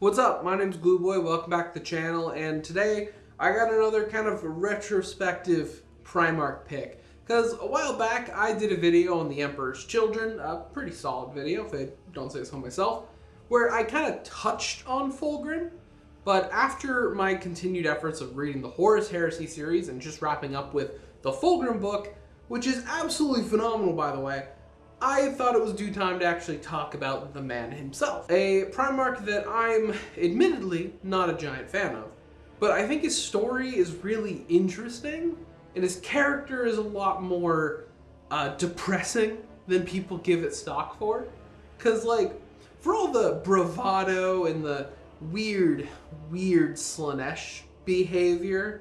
What's up? My name's Glueboy, welcome back to the channel, and today I got another kind of retrospective Primarch pick. Because a while back I did a video on the Emperor's Children, a pretty solid video if I don't say so myself, where I kind of touched on Fulgrim, but after my continued efforts of reading the Horus Heresy series and just wrapping up with the Fulgrim book, which is absolutely phenomenal by the way, I thought it was due time to actually talk about the man himself. A Primarch that I'm admittedly not a giant fan of, but I think his story is really interesting, and his character is a lot more depressing than people give it stock for. Cause like, for all the bravado and the weird Slaanesh behavior,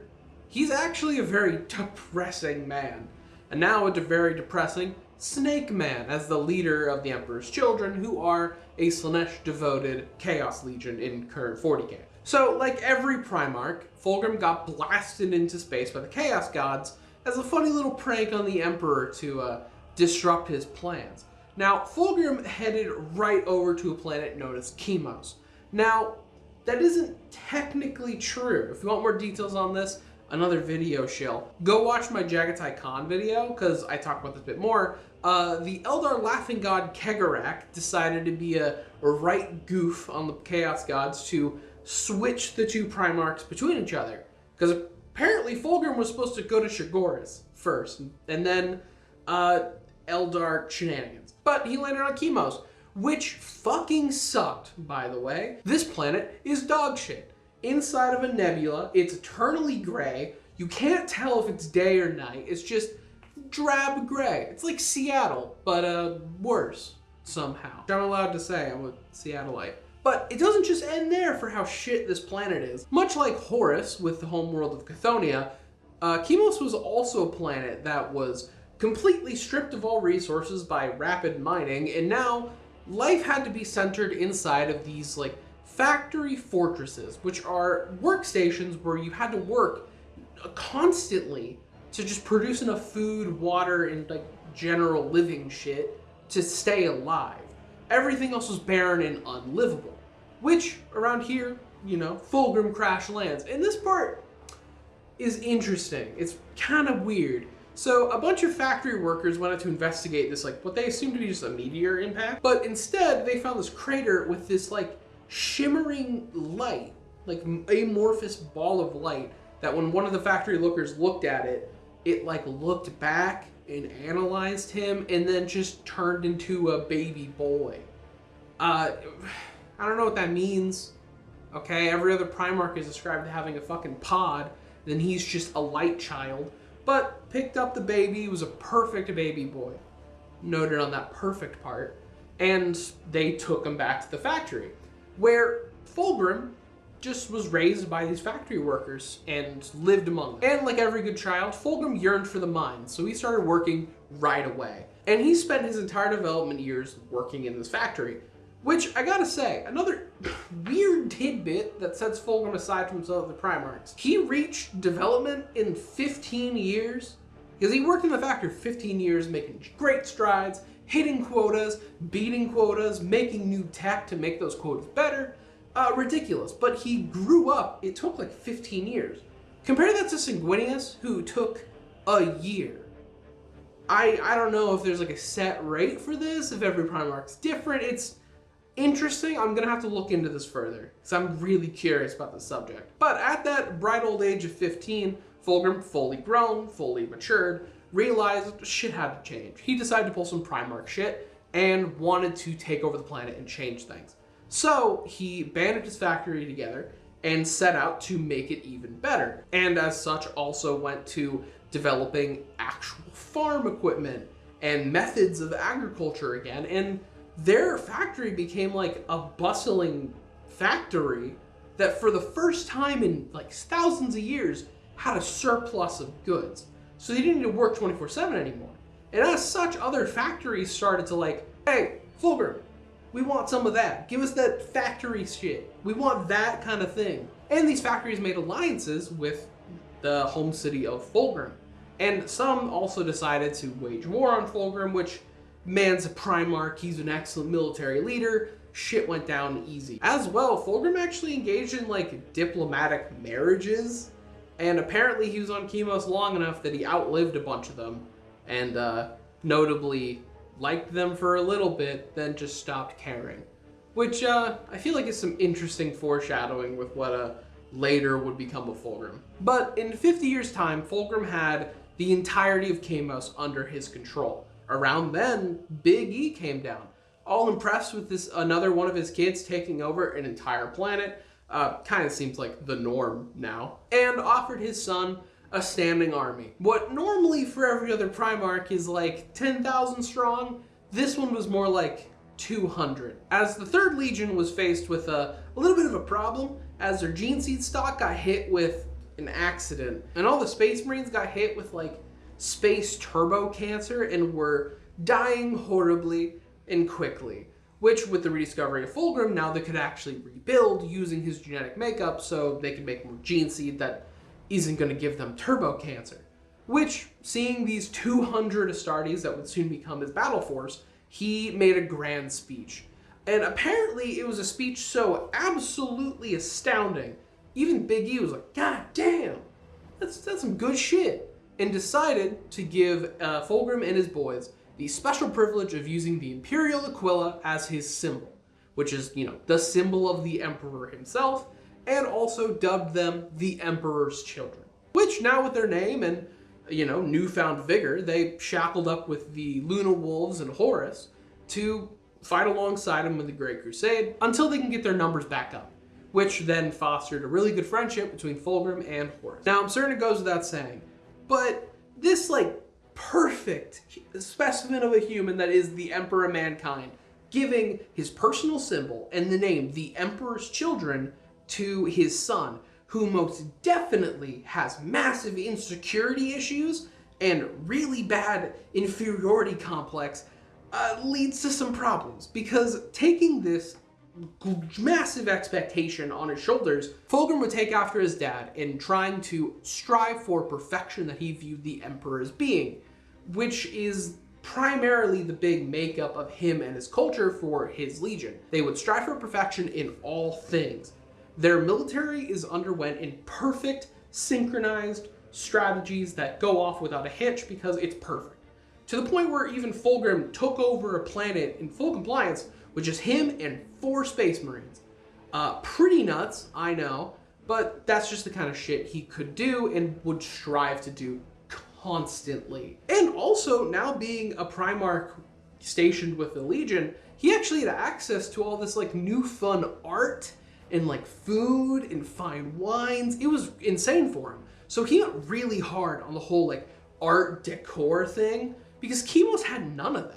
he's actually a very depressing man. And now a very depressing Snake Man as the leader of the Emperor's Children, who are a Slaanesh-devoted Chaos Legion in current 40k. So, like every Primarch, Fulgrim got blasted into space by the Chaos Gods as a funny little prank on the Emperor to disrupt his plans. Now, Fulgrim headed right over to a planet known as Chemos. Now, that isn't technically true. If you want more details on this, another video shill, go watch my Jagatai Khan video, because I talk about this a bit more. The Eldar Laughing God Kegarak decided to be a right goof on the Chaos Gods to switch the two Primarchs between each other. Because apparently Fulgrim was supposed to go to Shagoras first, and then Eldar shenanigans. But he landed on Chemos, which fucking sucked, by the way. This planet is dog shit. Inside of a nebula, it's eternally gray. You can't tell if it's day or night. It's just drab gray. It's like Seattle, but worse somehow. I'm allowed to say I'm a Seattleite. But it doesn't just end there for how shit this planet is. Much like Horus with the homeworld of Chthoniya, Chemos was also a planet that was completely stripped of all resources by rapid mining, and now life had to be centered inside of these like factory fortresses, which are workstations where you had to work constantly to just produce enough food, water, and like general living shit to stay alive. Everything else was barren and unlivable, which around here, you know, Fulgrim crash lands. And this part is interesting. It's kind of weird. So a bunch of factory workers went out to investigate this, like what they assumed to be just a meteor impact, but instead they found this crater with this like shimmering light, like amorphous ball of light, that when one of the factory workers looked at it, it like looked back and analyzed him and then just turned into a baby boy. I don't know what that means. Okay, every other Primarch is described to having a fucking pod, then he's just a light child. But picked up the baby, was a perfect baby boy. Noted on that perfect part. And they took him back to the factory, where Fulgrim just was raised by these factory workers and lived among them. And like every good child, Fulgrim yearned for the mines, so he started working right away. And he spent his entire development years working in this factory, which I gotta say, another weird tidbit that sets Fulgrim aside from some of the Primarchs. He reached development in 15 years, because he worked in the factory for 15 years, making great strides, hitting quotas, beating quotas, making new tech to make those quotas better. Ridiculous. But he grew up, it took like 15 years. Compare that to Sanguinius, who took a year. I don't know if there's like a set rate for this, if every Primarch's different. It's interesting. I'm gonna have to look into this further, because I'm really curious about the subject. But at that bright old age of 15, Fulgrim, fully grown, fully matured, realized shit had to change. He decided to pull some Primarch shit and wanted to take over the planet and change things. So he banded his factory together and set out to make it even better. And as such also went to developing actual farm equipment and methods of agriculture again. And their factory became like a bustling factory that for the first time in like thousands of years had a surplus of goods. So they didn't need to work 24/7 anymore. And as such, other factories started to like, hey, Fulgrim, we want some of that. Give us that factory shit. We want that kind of thing. And these factories made alliances with the home city of Fulgrim. And some also decided to wage war on Fulgrim, which man's a Primarch, he's an excellent military leader. shit went down easy. As well, Fulgrim actually engaged in like diplomatic marriages, and apparently he was on Chemos long enough that he outlived a bunch of them, and notably liked them for a little bit, then just stopped caring. Which I feel like is some interesting foreshadowing with what later would become of Fulgrim. But in 50 years' time, Fulgrim had the entirety of Chemos under his control. Around then, Big E came down, all impressed with this another one of his kids taking over an entire planet. Kind of seems like the norm now, and offered his son a standing army. What normally for every other Primarch is like 10,000 strong, this one was more like 200. As the 3rd Legion was faced with a little bit of a problem, as their gene seed stock got hit with an accident, and all the Space Marines got hit with like space turbo cancer and were dying horribly and quickly. Which, with the rediscovery of Fulgrim, now they could actually rebuild using his genetic makeup so they could make more gene seed that isn't going to give them turbo cancer. Which, seeing these 200 Astartes that would soon become his battle force, he made a grand speech. And apparently it was a speech so absolutely astounding, even Big E was like, God damn, that's some good shit. And decided to give Fulgrim and his boys the special privilege of using the Imperial Aquila as his symbol, which is, you know, the symbol of the Emperor himself, and also dubbed them the Emperor's Children. Which now with their name and, you know, newfound vigor, they shackled up with the Luna Wolves and Horus to fight alongside him in the Great Crusade until they can get their numbers back up, which then fostered a really good friendship between Fulgrim and Horus. Now, I'm certain it goes without saying, but this, like, perfect specimen of a human that is the Emperor of Mankind, giving his personal symbol and the name the Emperor's Children to his son, who most definitely has massive insecurity issues and really bad inferiority complex, leads to some problems. Because taking this massive expectation on his shoulders, Fulgrim would take after his dad in trying to strive for perfection that he viewed the Emperor as being, which is primarily the big makeup of him and his culture for his legion. They would strive for perfection in all things. Their military is underwent in perfect, synchronized strategies that go off without a hitch because it's perfect. To the point where even Fulgrim took over a planet in full compliance with just him and 4 Space Marines. Pretty nuts, I know, but that's just the kind of shit he could do and would strive to do constantly. And also, now being a Primarch stationed with the Legion, he actually had access to all this like new fun art and like food and fine wines. It was insane for him. So he went really hard on the whole like art decor thing because Chemos had none of that.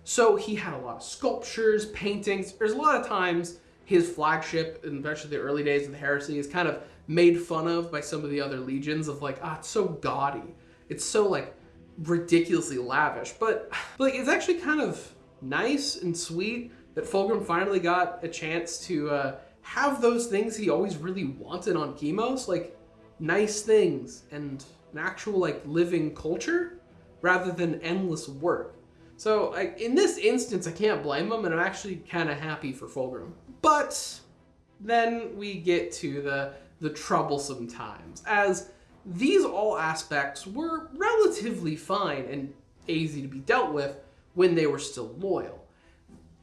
So he had a lot of sculptures, paintings. There's a lot of times his flagship, and especially the early days of the Heresy, is kind of made fun of by some of the other legions of like, it's so gaudy. It's so like ridiculously lavish. But like, it's actually kind of nice and sweet that Fulgrim finally got a chance to have those things he always really wanted on Chemos, like nice things and an actual like living culture rather than endless work. So like, in this instance, I can't blame him, and I'm actually kind of happy for Fulgrim. But then we get to the troublesome times, as these all aspects were relatively fine and easy to be dealt with when they were still loyal.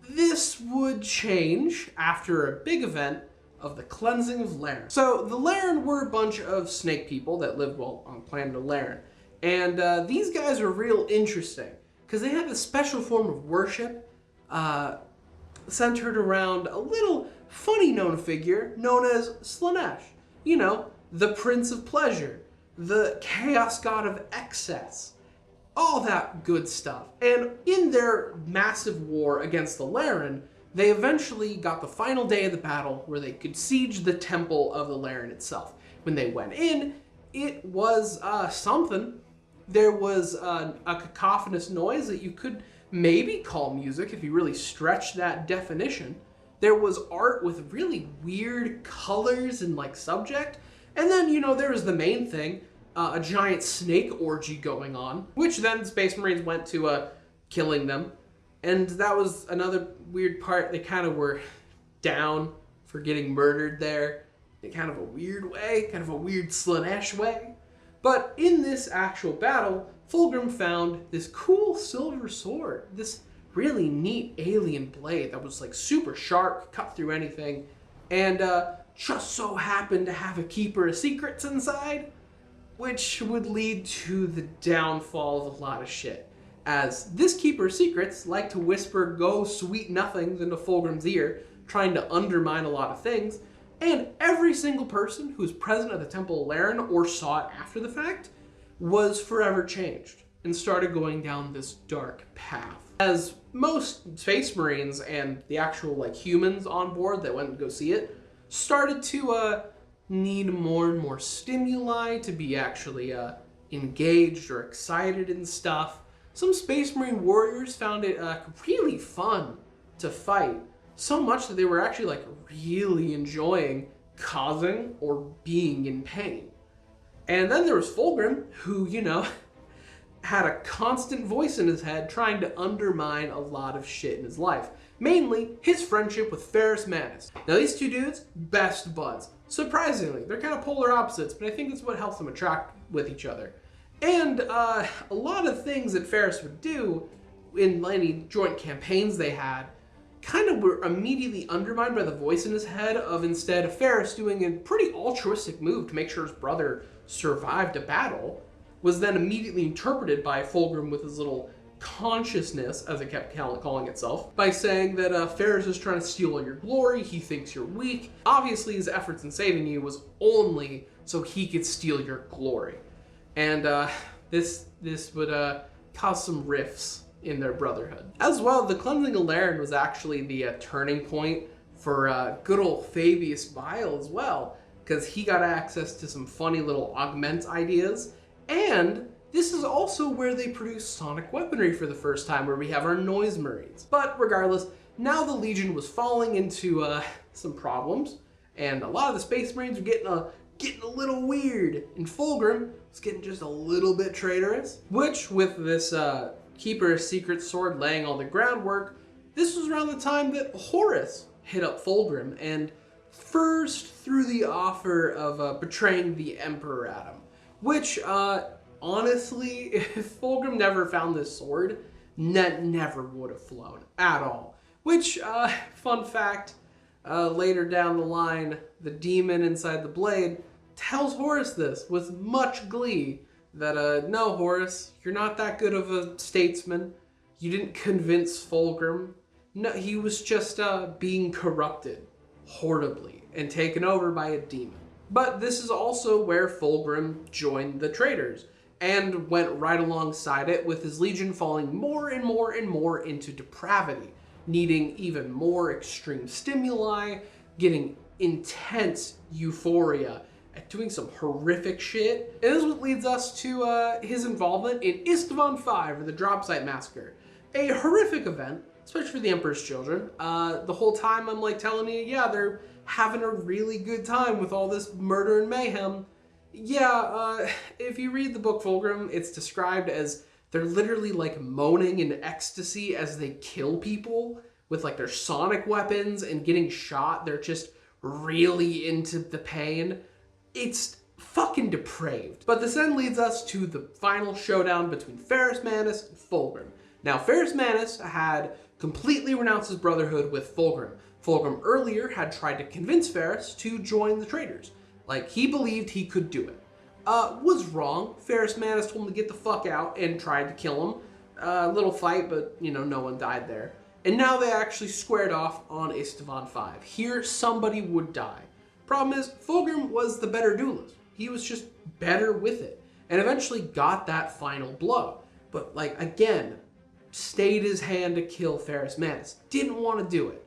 This would change after a big event of the cleansing of Laer. So the Laeran were a bunch of snake people that lived on planet Laeran, and these guys were real interesting because they had a special form of worship centered around a little funny known figure known as Slaanesh. You know, the Prince of Pleasure, the Chaos God of Excess, all that good stuff. And in their massive war against the Laeran, they eventually got the final day of the battle where they could siege the temple of the Laeran itself. When they went in, it was something. There was a cacophonous noise that you could maybe call music if you really stretched that definition. There was art with really weird colors and like subject. And then, you know, there was the main thing, a giant snake orgy going on, which then Space Marines went to killing them. And that was another weird part. They kind of were down for getting murdered there in kind of a weird way, kind of a weird Slaanesh way. But in this actual battle, Fulgrim found this cool silver sword, this really neat alien blade that was like super sharp, could cut through anything, and just so happened to have a keeper of secrets inside, which would lead to the downfall of a lot of shit. As this keeper of secrets liked to whisper go sweet nothings into Fulgrim's ear, trying to undermine a lot of things, and every single person who was present at the Temple of Laer or saw it after the fact was forever changed and started going down this dark path. As most Space Marines and the actual like humans on board that went to go see it started to need more and more stimuli to be actually engaged or excited in stuff, some Space Marine warriors found it really fun to fight. So much that they were actually like really enjoying causing or being in pain. And then there was Fulgrim, who, you know, had a constant voice in his head trying to undermine a lot of shit in his life. Mainly his friendship with Ferrus Manus. Now these two dudes, best buds. Surprisingly, they're kind of polar opposites, but I think that's what helps them attract with each other. And a lot of things that Ferrus would do in any joint campaigns they had kind of were immediately undermined by the voice in his head of instead Ferrus doing a pretty altruistic move to make sure his brother survived a battle, was then immediately interpreted by Fulgrim with his little consciousness, as it kept calling itself, by saying that Ferrus is trying to steal all your glory, he thinks you're weak. Obviously his efforts in saving you was only so he could steal your glory. And this would cause some rifts in their brotherhood. As well, the cleansing of Laer was actually the turning point for good old Fabius Bile as well, because he got access to some funny little augment ideas, and this is also where they produced sonic weaponry for the first time, where we have our noise marines. But regardless, now the Legion was falling into some problems, and a lot of the Space Marines were getting a little weird, and Fulgrim was getting just a little bit traitorous, which with this Keeper of Secret sword laying all the groundwork, this was around the time that Horus hit up Fulgrim and first threw the offer of betraying the Emperor at him, which honestly, if Fulgrim never found this sword, never would have flown at all. Which, fun fact, later down the line, the demon inside the blade tells Horus this with much glee, that, no, Horus, you're not that good of a statesman. You didn't convince Fulgrim. No, he was just being corrupted horribly and taken over by a demon. But this is also where Fulgrim joined the traitors and went right alongside it, with his legion falling more and more and more into depravity, needing even more extreme stimuli, getting intense euphoria, at doing some horrific shit. And this is what leads us to his involvement in Istvan V, or the Drop Site Massacre. A horrific event, especially for the Emperor's children. The whole time I'm like telling you, yeah, they're having a really good time with all this murder and mayhem. Yeah, if you read the book Fulgrim, it's described as they're literally like moaning in ecstasy as they kill people with like their sonic weapons and getting shot. They're just really into the pain. It's fucking depraved. But this then leads us to the final showdown between Ferrus Manus and Fulgrim. Now, Ferrus Manus had completely renounced his brotherhood with Fulgrim. Fulgrim earlier had tried to convince Ferrus to join the traitors. Like, he believed he could do it. Was wrong. Ferrus Manus told him to get the fuck out and tried to kill him. Little fight, but, you know, no one died there. And now they actually squared off on Istvan V. Here, somebody would die. Problem is, Fulgrim was the better duelist. He was just better with it, and eventually got that final blow. But, like, again, stayed his hand to kill Ferrus Manus. Didn't want to do it.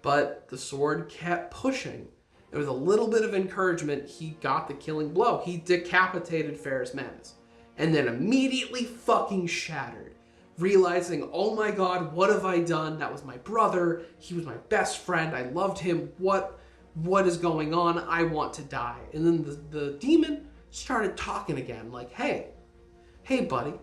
But the sword kept pushing. And with a little bit of encouragement, he got the killing blow. He decapitated Ferrus Manus. And then immediately fucking shattered, realizing, oh my god, what have I done? That was my brother. He was my best friend. I loved him. What is going on? I want to die. And then the demon started talking again, like, hey buddy,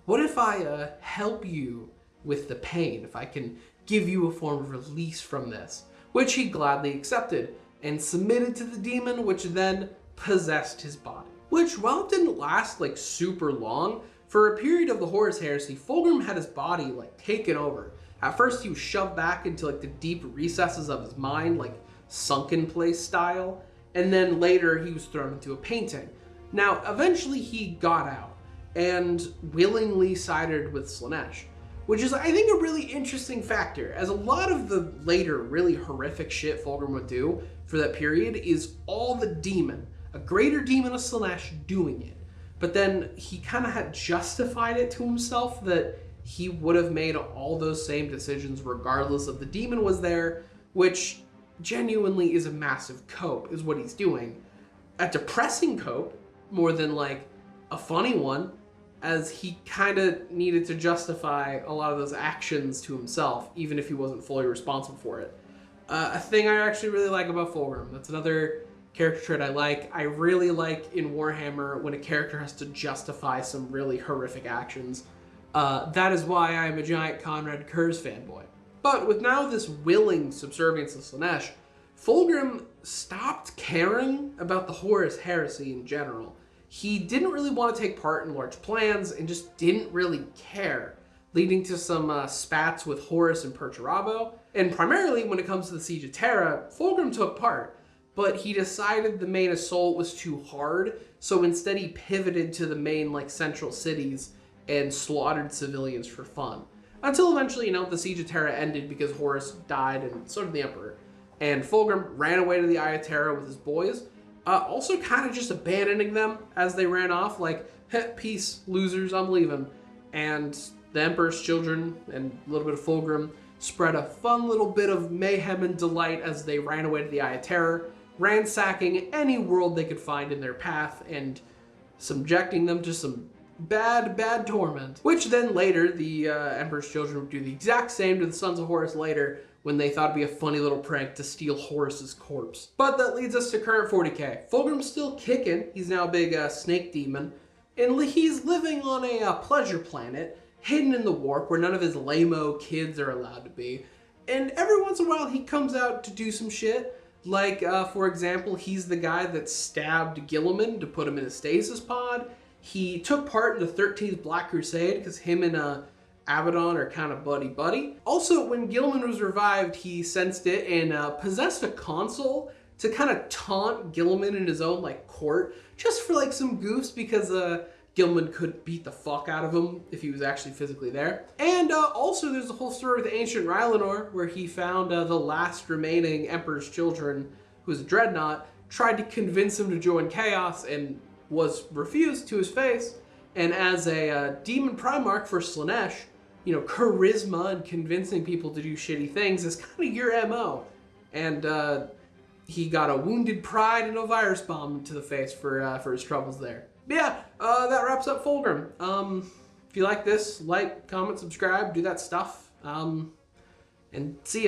what if I help you with the pain? If I can give you a form of release from this? which he gladly accepted and submitted to the demon, which then possessed his body. Which, while it didn't last like super long, for a period of the Horus Heresy, Fulgrim had his body like taken over. At first he was shoved back into like the deep recesses of his mind, like sunken place style, and then later he was thrown into a painting. Now, eventually he got out and willingly sided with Slaanesh, which is, I think, a really interesting factor, as a lot of the later really horrific shit Fulgrim would do for that period is all the demon, a greater demon of Slaanesh, doing it. But then he kind of had justified it to himself that he would have made all those same decisions regardless of the demon was there, which genuinely is a massive cope, is what he's doing. A depressing cope, more than like a funny one, as he kind of needed to justify a lot of those actions to himself, even if he wasn't fully responsible for it. A thing I actually really like about Fulgrim, that's another character trait I like. I really like in Warhammer when a character has to justify some really horrific actions. That is why I'm a giant Conrad Kurz fanboy. But with now this willing subservience to Slaanesh, Fulgrim stopped caring about the Horus Heresy in general. He didn't really want to take part in large plans and just didn't really care, leading to some spats with Horus and Perturabo. And primarily when it comes to the Siege of Terra, Fulgrim took part, but he decided the main assault was too hard, so instead he pivoted to the main like central cities and slaughtered civilians for fun. Until eventually, the Siege of Terra ended because Horus died and so did the Emperor. And Fulgrim ran away to the Eye of Terra with his boys, also kind of just abandoning them as they ran off, like, peace, losers, I'm leaving. And the Emperor's children and a little bit of Fulgrim spread a fun little bit of mayhem and delight as they ran away to the Eye of Terror, ransacking any world they could find in their path and subjecting them to some bad torment. Which then later, the Emperor's children would do the exact same to the Sons of Horus later, when they thought it'd be a funny little prank to steal Horus's corpse. But that leads us to current 40k. Fulgrim's still kicking. He's now a big snake demon. And he's living on a pleasure planet, hidden in the warp, where none of his lame-o kids are allowed to be. And every once in a while, he comes out to do some shit. Like, for example, he's the guy that stabbed Guilliman to put him in a stasis pod. He took part in the 13th Black Crusade, because him and Abaddon are kind of buddy-buddy. Also, when Guilliman was revived, he sensed it and possessed a console to kind of taunt Guilliman in his own court, just for some goofs, because Guilliman could beat the fuck out of him if he was actually physically there. And also there's the whole story with ancient Rylanor, where he found the last remaining Emperor's children, who was a dreadnought, tried to convince him to join Chaos and was refused to his face. And as a demon Primarch for Slaanesh, charisma and convincing people to do shitty things is kind of your MO. And he got a wounded pride and a virus bomb to the face for his troubles there. But yeah, that wraps up Fulgrim. If you like this, like, comment, subscribe, do that stuff. And see ya.